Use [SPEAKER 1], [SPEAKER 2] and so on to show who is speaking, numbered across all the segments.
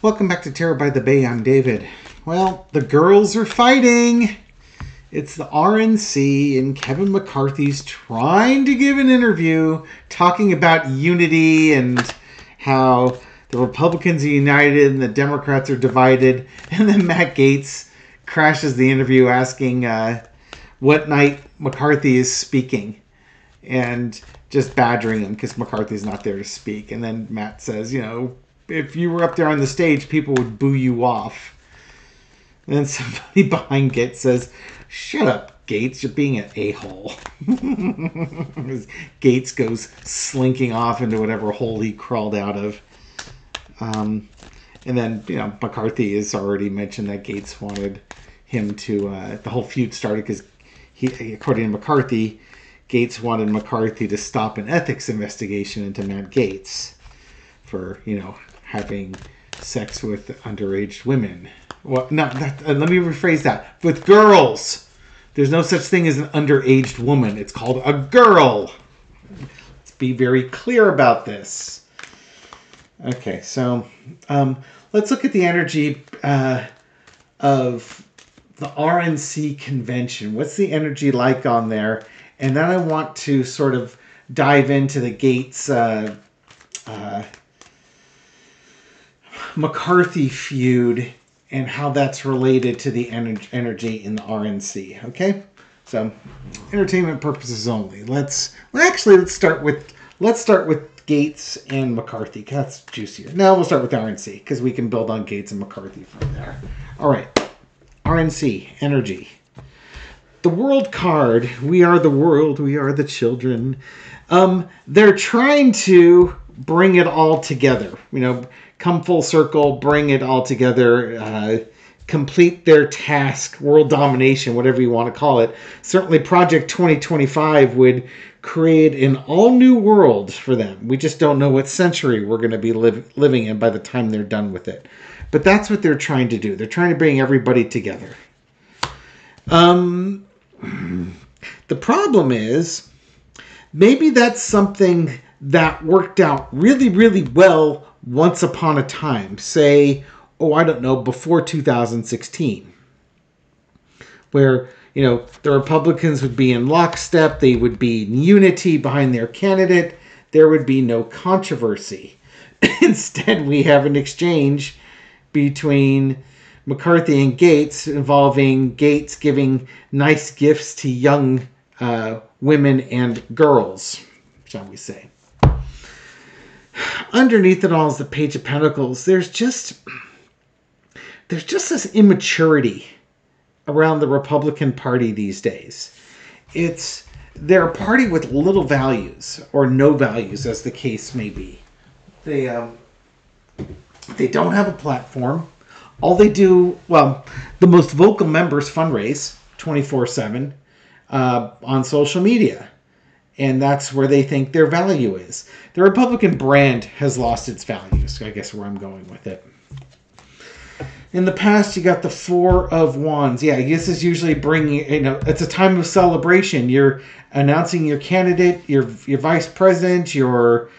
[SPEAKER 1] Welcome back to Terror by the Bay. I'm David. Well, the girls are fighting. It's the RNC, and Kevin McCarthy's trying to give an interview talking about unity and how the Republicans are united and the Democrats are divided. And then Matt Gaetz crashes the interview asking what night McCarthy is speaking and just badgering him because McCarthy's not there to speak. And then Matt says, if you were up there on the stage, people would boo you off. And then somebody behind Gaetz says, "Shut up, Gaetz, you're being an a-hole." Gaetz goes slinking off into whatever hole he crawled out of. And then, McCarthy has already mentioned that Gaetz wanted him to, the whole feud started because according to McCarthy, Gaetz wanted McCarthy to stop an ethics investigation into Matt Gaetz for, having sex with underage women. Well, let me rephrase that. With girls. There's no such thing as an underaged woman. It's called a girl. Let's be very clear about this. Okay, so let's look at the energy of the RNC convention. What's the energy like on there? And then I want to sort of dive into the Gaetz McCarthy feud and how that's related to the energy in the RNC. Okay, so entertainment purposes only. Let's start with Gaetz and McCarthy. That's juicier. No, we'll start with the RNC because we can build on Gaetz and McCarthy from there. All right, RNC energy. The world card. We are the world. We are the children. They're trying to bring it all together. Come full circle, bring it all together, complete their task, world domination, whatever you want to call it. Certainly Project 2025 would create an all-new world for them. We just don't know what century we're going to be living in by the time they're done with it. But that's what they're trying to do. They're trying to bring everybody together. The problem is, maybe that's something that worked out really, really well once upon a time, say, before 2016, where, the Republicans would be in lockstep, they would be in unity behind their candidate, there would be no controversy. Instead, we have an exchange between McCarthy and Gaetz involving Gaetz giving nice gifts to young women and girls, shall we say. Underneath it all is the Page of Pentacles. There's just this immaturity around the Republican Party these days. They're a party with little values, or no values, as the case may be. They don't have a platform. All they do, the most vocal members fundraise 24/7 on social media. And that's where they think their value is. The Republican brand has lost its values, I guess, where I'm going with it. In the past, you got the Four of Wands. Yeah, this is usually bringing, it's a time of celebration. You're announcing your candidate, your vice president, your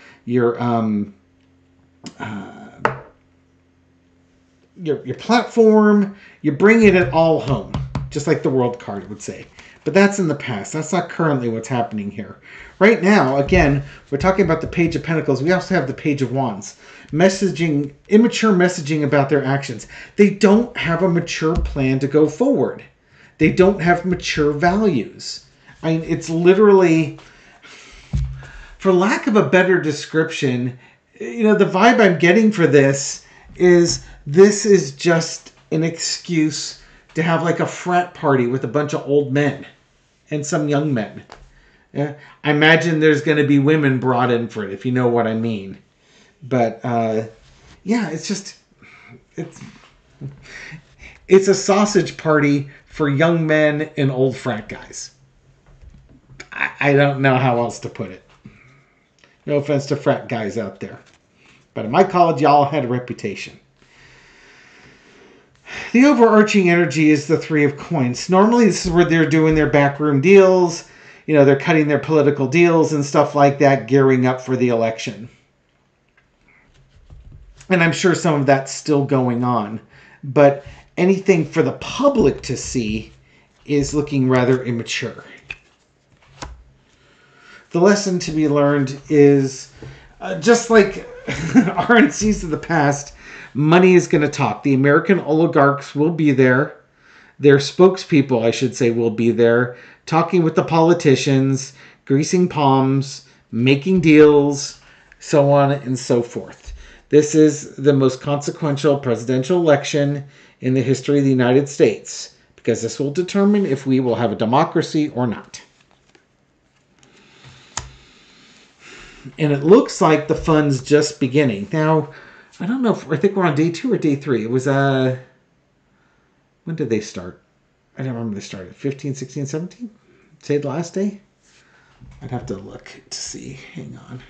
[SPEAKER 1] platform. You're bringing it all home, just like the world card would say. But that's in the past. That's not currently what's happening here. Right now, again, we're talking about the Page of Pentacles. We also have the Page of Wands. Immature messaging about their actions. They don't have a mature plan to go forward. They don't have mature values. It's literally, for lack of a better description, the vibe I'm getting for this is just an excuse to have like a frat party with a bunch of old men and some young men. Yeah, I imagine there's going to be women brought in for it, if you know what I mean. But it's a sausage party for young men and old frat guys. I don't know how else to put it. No offense to frat guys out there, but in my college, y'all had a reputation. The overarching energy is the Three of Coins. Normally, this is where they're doing their backroom deals. They're cutting their political deals and stuff like that, gearing up for the election. And I'm sure some of that's still going on. But anything for the public to see is looking rather immature. The lesson to be learned is, just like RNCs of the past, money is going to talk. The American oligarchs will be there. Their spokespeople, I should say, will be there, talking with the politicians, greasing palms, making deals, so on and so forth. This is the most consequential presidential election in the history of the United States, because this will determine if we will have a democracy or not. And it looks like the fun's just beginning. Now, I don't know I think we're on day 2 or day 3. It was, when did they start? I don't remember they started. 15, 16, 17? Say the last day? I'd have to look to see. Hang on.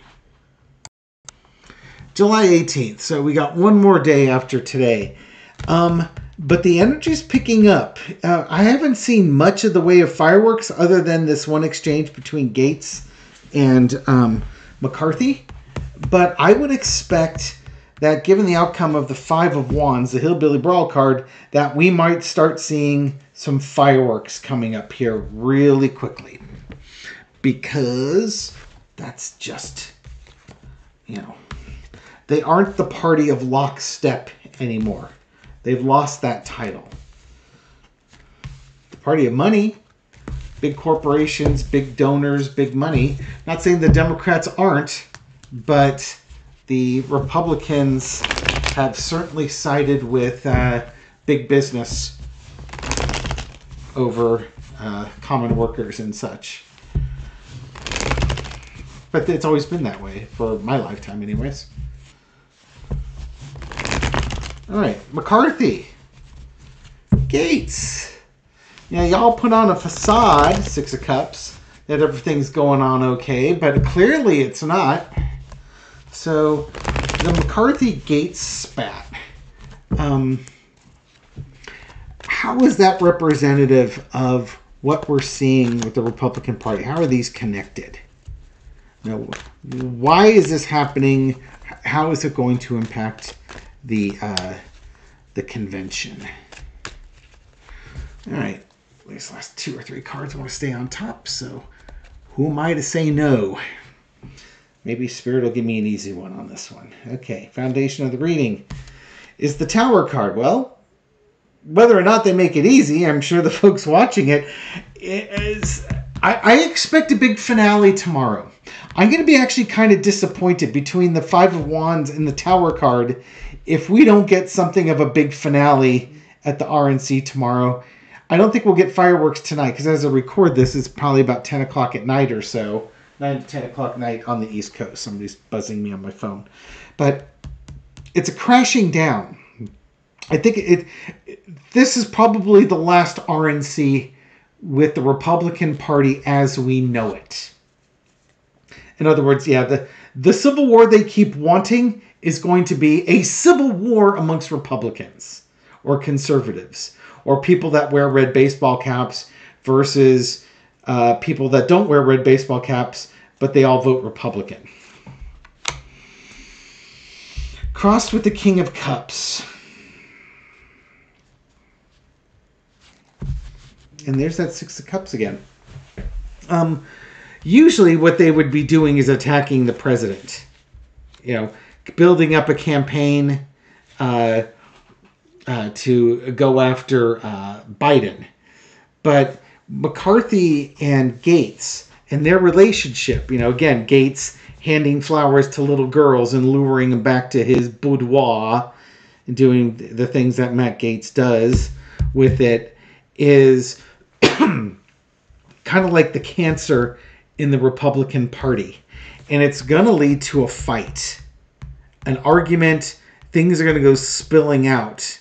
[SPEAKER 1] July 18th. So we got one more day after today. But the energy's picking up. I haven't seen much of the way of fireworks other than this one exchange between Gaetz and McCarthy. But I would expect that given the outcome of the 5 of Wands, the Hillbilly Brawl card, that we might start seeing some fireworks coming up here really quickly. Because that's just, they aren't the party of lockstep anymore. They've lost that title. The party of money, big corporations, big donors, big money. Not saying the Democrats aren't, but the Republicans have certainly sided with big business over common workers and such. But it's always been that way for my lifetime anyways. All right, McCarthy, Gaetz. Y'all put on a facade, 6 of Cups, that everything's going on okay, but clearly it's not. So the McCarthy-Gaetz spat, how is that representative of what we're seeing with the Republican Party? How are these connected? Why is this happening? How is it going to impact the convention? All right, these last 2 or 3 cards want to stay on top, so who am I to say no? Maybe Spirit will give me an easy one on this one. Okay, foundation of the reading is the Tower card. Well, whether or not they make it easy, I'm sure the folks watching it is. I expect a big finale tomorrow. I'm going to be actually kind of disappointed between the 5 of Wands and the Tower card if we don't get something of a big finale at the RNC tomorrow. I don't think we'll get fireworks tonight because as I record this, it's probably about 10 o'clock at night or so. 9 to 10 o'clock at night on the East Coast. Somebody's buzzing me on my phone. But it's a crashing down. I think this is probably the last RNC with the Republican Party as we know it. In other words, the civil war they keep wanting is going to be a civil war amongst Republicans or conservatives or people that wear red baseball caps versus people that don't wear red baseball caps, but they all vote Republican. Crossed with the King of Cups. And there's that 6 of Cups again. Usually what they would be doing is attacking the president. Building up a campaign to go after Biden. But McCarthy and Gaetz and their relationship, again, Gaetz handing flowers to little girls and luring them back to his boudoir and doing the things that Matt Gaetz does with it is kind of like the cancer in the Republican Party. And it's going to lead to a fight, an argument. Things are going to go spilling out.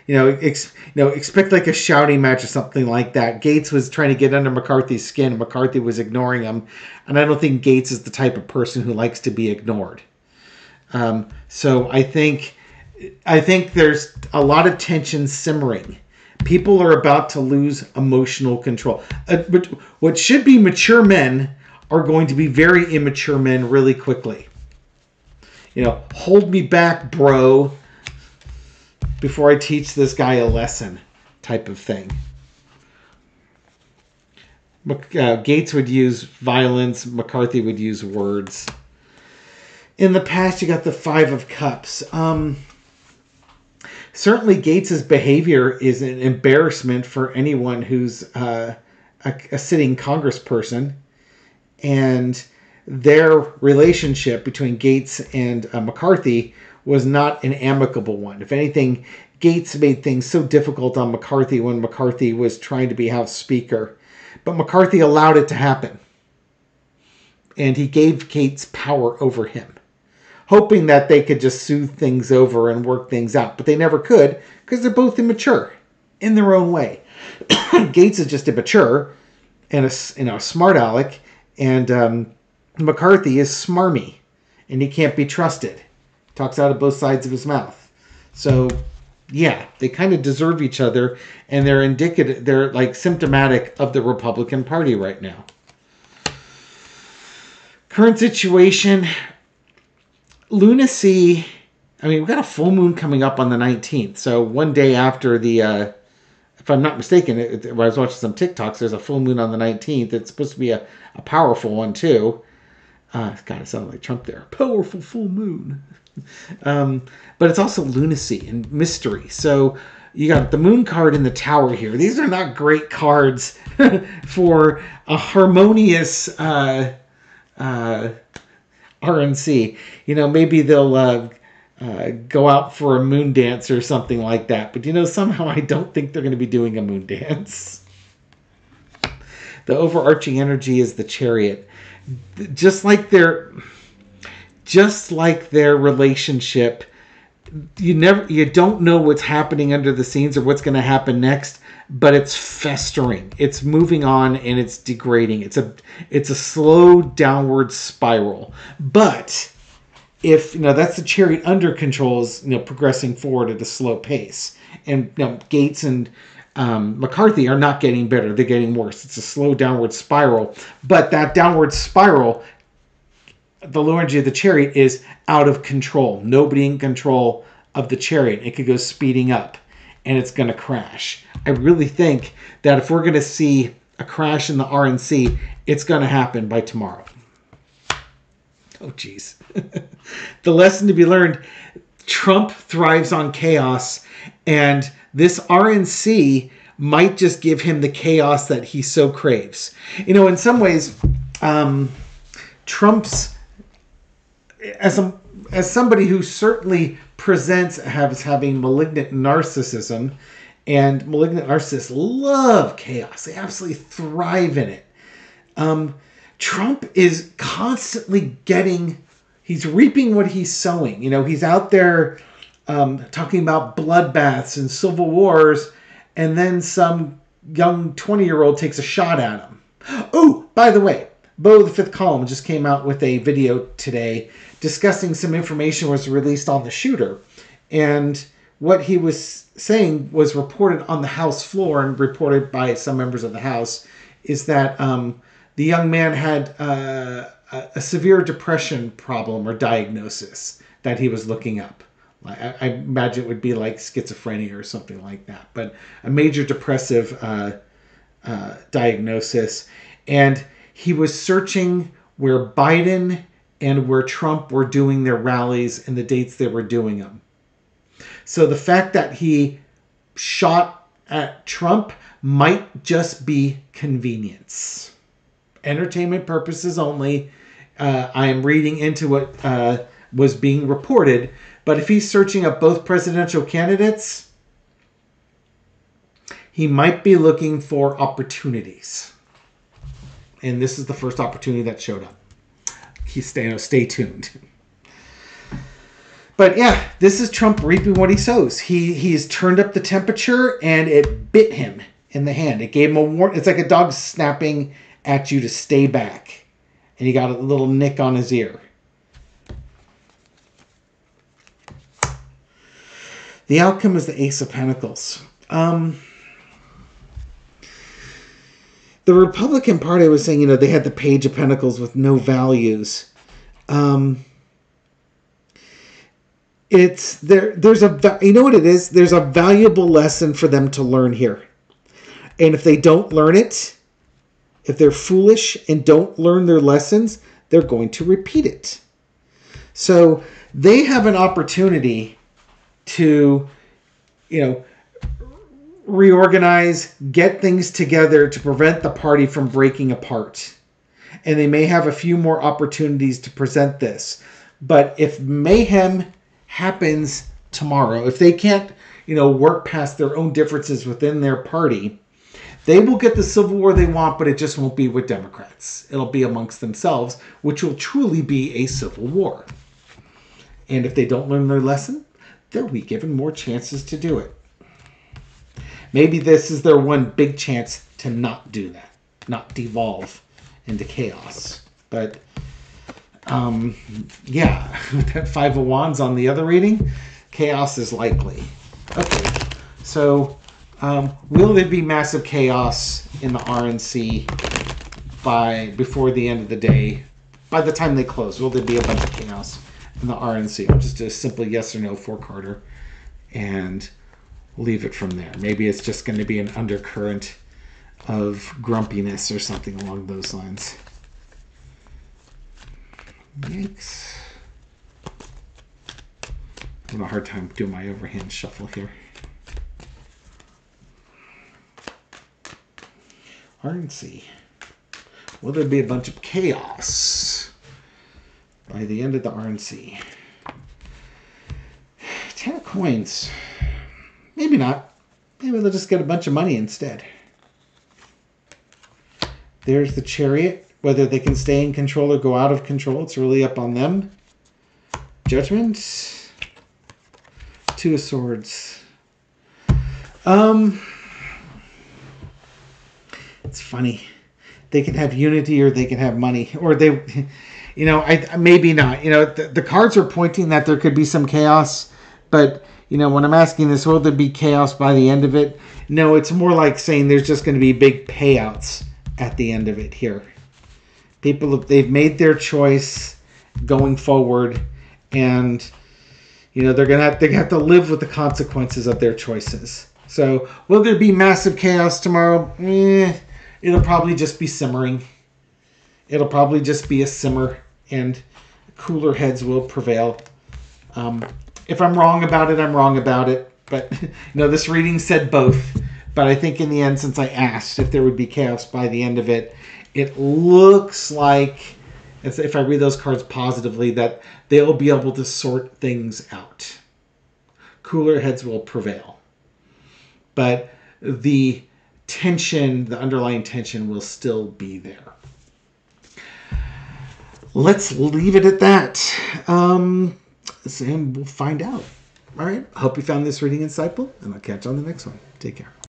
[SPEAKER 1] Expect like a shouting match or something like that. Gaetz was trying to get under McCarthy's skin. McCarthy was ignoring him. And I don't think Gaetz is the type of person who likes to be ignored. So I think there's a lot of tension simmering. People are about to lose emotional control. But what should be mature men are going to be very immature men really quickly. hold me back, bro, before I teach this guy a lesson type of thing. Gaetz would use violence. McCarthy would use words. In the past, you got the Five of Cups. Certainly, Gaetz's behavior is an embarrassment for anyone who's a sitting congressperson. And their relationship between Gaetz and McCarthy was not an amicable one. If anything, Gaetz made things so difficult on McCarthy when McCarthy was trying to be House Speaker. But McCarthy allowed it to happen. And he gave Gaetz power over him, hoping that they could just soothe things over and work things out. But they never could, because they're both immature in their own way. Gaetz is just immature and a smart aleck, and McCarthy is smarmy, and he can't be trusted. Talks out of both sides of his mouth. So, yeah, they kind of deserve each other, and they're indicative. They're like symptomatic of the Republican Party right now. Current situation, lunacy. I mean, we've got a full moon coming up on the 19th. So one day after the, if I'm not mistaken, when I was watching some TikToks, there's a full moon on the 19th. It's supposed to be a powerful one too. God, it sounded like Trump there. Powerful full moon. But it's also lunacy and mystery. So you got the moon card in the tower here. These are not great cards for a harmonious RNC. Maybe they'll go out for a moon dance or something like that. But somehow I don't think they're going to be doing a moon dance. The overarching energy is the Chariot. Just like their relationship, you don't know what's happening under the scenes or what's going to happen next, but it's festering. It's moving on and it's degrading. It's a slow downward spiral. But if that's the Chariot under control is progressing forward at a slow pace, and Gaetz and McCarthy are not getting better; they're getting worse. It's a slow downward spiral, but that downward spiral, the low energy of the Chariot is out of control. Nobody in control of the Chariot. It could go speeding up, and it's going to crash. I really think that if we're going to see a crash in the RNC, it's going to happen by tomorrow. Oh, geez. The lesson to be learned, Trump thrives on chaos, and this RNC might just give him the chaos that he so craves. In some ways, Trump's, as somebody who certainly presents as having malignant narcissism, and malignant narcissists love chaos. They absolutely thrive in it. Trump is constantly he's reaping what he's sowing. He's out there talking about bloodbaths and civil wars, and then some young 20-year-old takes a shot at him. Oh, by the way, Bo, the Fifth Column, just came out with a video today discussing some information was released on the shooter. And what he was saying was reported on the House floor and reported by some members of the House is that the young man had a severe depression problem or diagnosis that he was looking up. I imagine it would be like schizophrenia or something like that, but a major depressive diagnosis. And he was searching where Biden and where Trump were doing their rallies and the dates they were doing them. So the fact that he shot at Trump might just be convenience. Entertainment purposes only. I am reading into what was being reported. But if he's searching up both presidential candidates, he might be looking for opportunities. And this is the first opportunity that showed up. Stay tuned. But yeah, this is Trump reaping what he sows. He's turned up the temperature and it bit him in the hand. It gave him a warning. It's like a dog snapping at you to stay back. And he got a little nick on his ear. The outcome is the Ace of Pentacles. The Republican Party was saying, they had the Page of Pentacles with no values. It's there's a, you know what it is? There's a valuable lesson for them to learn here. And if they don't learn it, if they're foolish and don't learn their lessons, they're going to repeat it. So they have an opportunity to, reorganize, get things together to prevent the party from breaking apart. And they may have a few more opportunities to present this. But if mayhem happens tomorrow, if they can't, work past their own differences within their party, they will get the civil war they want, but it just won't be with Democrats. It'll be amongst themselves, which will truly be a civil war. And if they don't learn their lesson, they'll be given more chances to do it. Maybe this is their one big chance to not do that, not devolve into chaos. But, yeah, with that Five of Wands on the other reading, chaos is likely. Okay, so will there be massive chaos in the RNC before the end of the day? By the time they close, will there be a bunch of chaos in the RNC? I'll just do a simple yes or no for Carter and leave it from there. Maybe it's just going to be an undercurrent of grumpiness or something along those lines. Yikes. I'm having a hard time doing my overhand shuffle here. RNC. Will there be a bunch of chaos by the end of the RNC? 10 of coins. Maybe not. Maybe they'll just get a bunch of money instead. There's the Chariot. Whether they can stay in control or go out of control, it's really up on them. Judgment. Two of Swords. It's funny. They can have unity or they can have money. Or they, maybe not. The cards are pointing that there could be some chaos. But, when I'm asking this, will there be chaos by the end of it? No, it's more like saying there's just going to be big payouts at the end of it here. People, they've made their choice going forward. And, they're going to have to live with the consequences of their choices. So, will there be massive chaos tomorrow? It'll probably just be simmering. It'll probably just be a simmer, and cooler heads will prevail. If I'm wrong about it, I'm wrong about it. But, this reading said both. But I think in the end, since I asked if there would be chaos by the end of it, it looks like, if I read those cards positively, that they'll be able to sort things out. Cooler heads will prevail. But the tension, the underlying tension will still be there. Let's leave it at that. And we'll find out. All right. I hope you found this reading insightful, and I'll catch you on the next one. Take care.